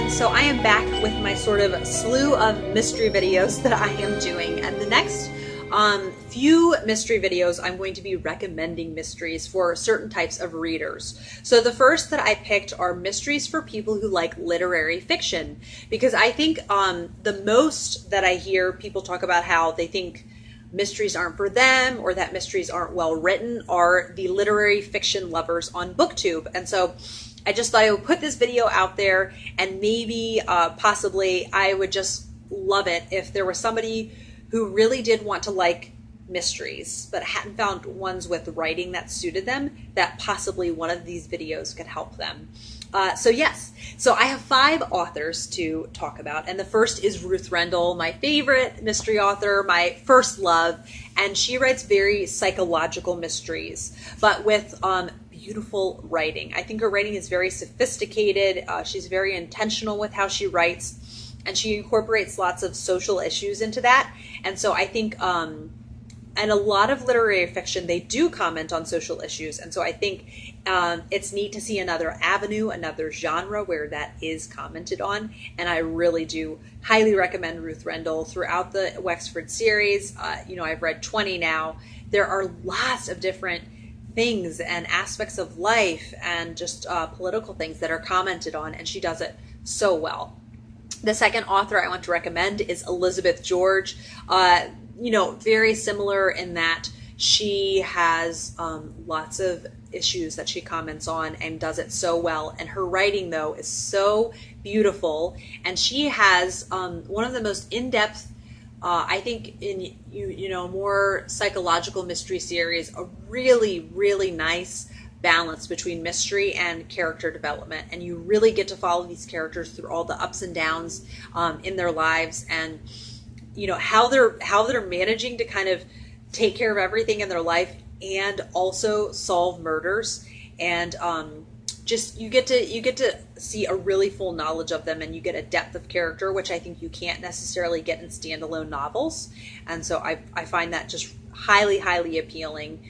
everyone. So I am back with my sort of slew of mystery videos that I am doing, and the next few mystery videos I'm going to be recommending mysteries for certain types of readers. So the first that I picked are mysteries for people who like literary fiction, because I think the most that I hear people talk about how they think mysteries aren't for them or that mysteries aren't well written are the literary fiction lovers on BookTube. And so I just thought I would put this video out there, and maybe possibly I would just love it if there was somebody who really did want to like mysteries but hadn't found ones with writing that suited them, that possibly one of these videos could help them. So I have 5 authors to talk about, and the first is Ruth Rendell, my favorite mystery author, my first love, and she writes very psychological mysteries, but with beautiful writing. I think her writing is very sophisticated. She's very intentional with how she writes, and she incorporates lots of social issues into that. And so I think, and a lot of literary fiction, they do comment on social issues. And so I think it's neat to see another avenue, another genre where that is commented on. And I really do highly recommend Ruth Rendell throughout the Wexford series. I've read 20 now. There are lots of different things and aspects of life and just political things that are commented on, and she does it so well. The second author I want to recommend is Elizabeth George. Very similar in that she has lots of issues that she comments on and does it so well. And her writing, though, is so beautiful. And she has one of the most in-depth, I think, in more psychological mystery series, a really, really nice balance between mystery and character development, and you really get to follow these characters through all the ups and downs in their lives, and how they're managing to kind of take care of everything in their life and also solve murders, and you get to see a really full knowledge of them, and you get a depth of character which I think you can't necessarily get in standalone novels. And so I find that just highly, highly appealing.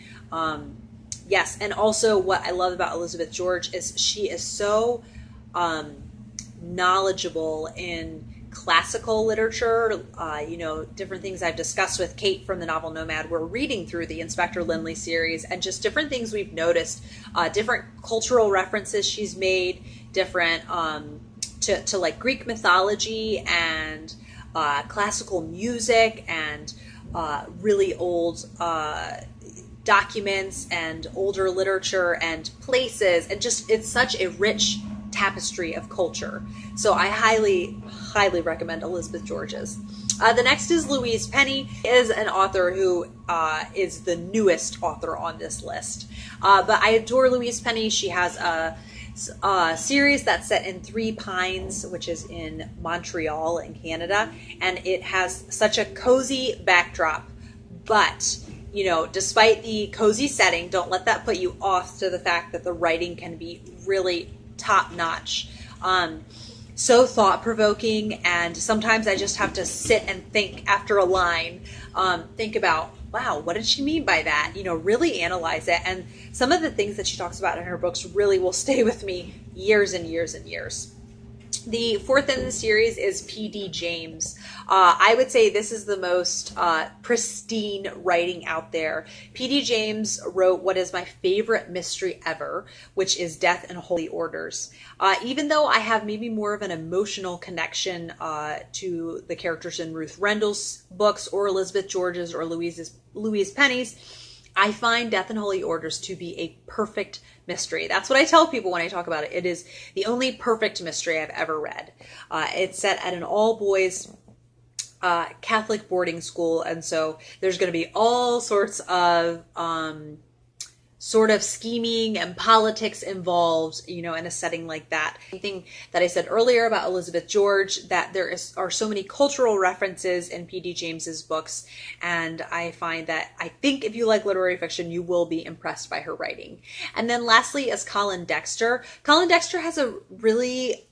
Yes, and also what I love about Elizabeth George is she is so knowledgeable in classical literature, different things I've discussed with Kate from the novel Nomad. We're reading through the Inspector Lindley series, and just different things we've noticed, different cultural references she's made, different to like Greek mythology and classical music and really old documents and older literature and places, and just it's such a rich tapestry of culture. So I highly, highly recommend Elizabeth George's. The next is Louise Penny, is an author who is the newest author on this list. But I adore Louise Penny. She has a series that's set in Three Pines, which is in Montreal in Canada, and it has such a cozy backdrop. But despite the cozy setting, don't let that put you off to the fact that the writing can be really top-notch. So thought-provoking, and sometimes I just have to sit and think after a line, think about, wow, what did she mean by that? Really analyze it. And some of the things that she talks about in her books really will stay with me years and years and years. The fourth in the series is P.D. James. I would say this is the most pristine writing out there. P.D. James wrote what is my favorite mystery ever, which is Death in Holy Orders. Even though I have maybe more of an emotional connection to the characters in Ruth Rendell's books or Elizabeth George's or Louise Penny's, I find Death in Holy Orders to be a perfect mystery. That's what I tell people when I talk about it. It is the only perfect mystery I've ever read. It's set at an all-boys Catholic boarding school, and so there's going to be all sorts of sort of scheming and politics involved, in a setting like that. The thing that I said earlier about Elizabeth George, that are so many cultural references in P.D. James's books, and I find that I think if you like literary fiction, you will be impressed by her writing. And then lastly is Colin Dexter. Colin Dexter has a really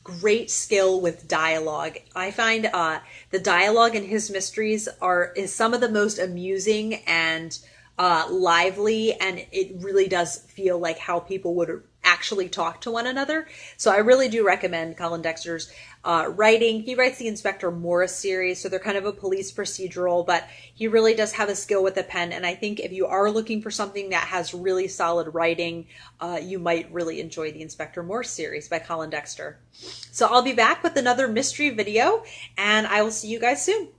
great skill with dialogue. I find the dialogue in his mysteries is some of the most amusing and lively, and it really does feel like how people would actually talk to one another. So I really do recommend Colin Dexter's writing. He writes the Inspector Morse series, so they're kind of a police procedural, but he really does have a skill with a pen. And I think if you are looking for something that has really solid writing, you might really enjoy the Inspector Morse series by Colin Dexter. So I'll be back with another mystery video, and I will see you guys soon.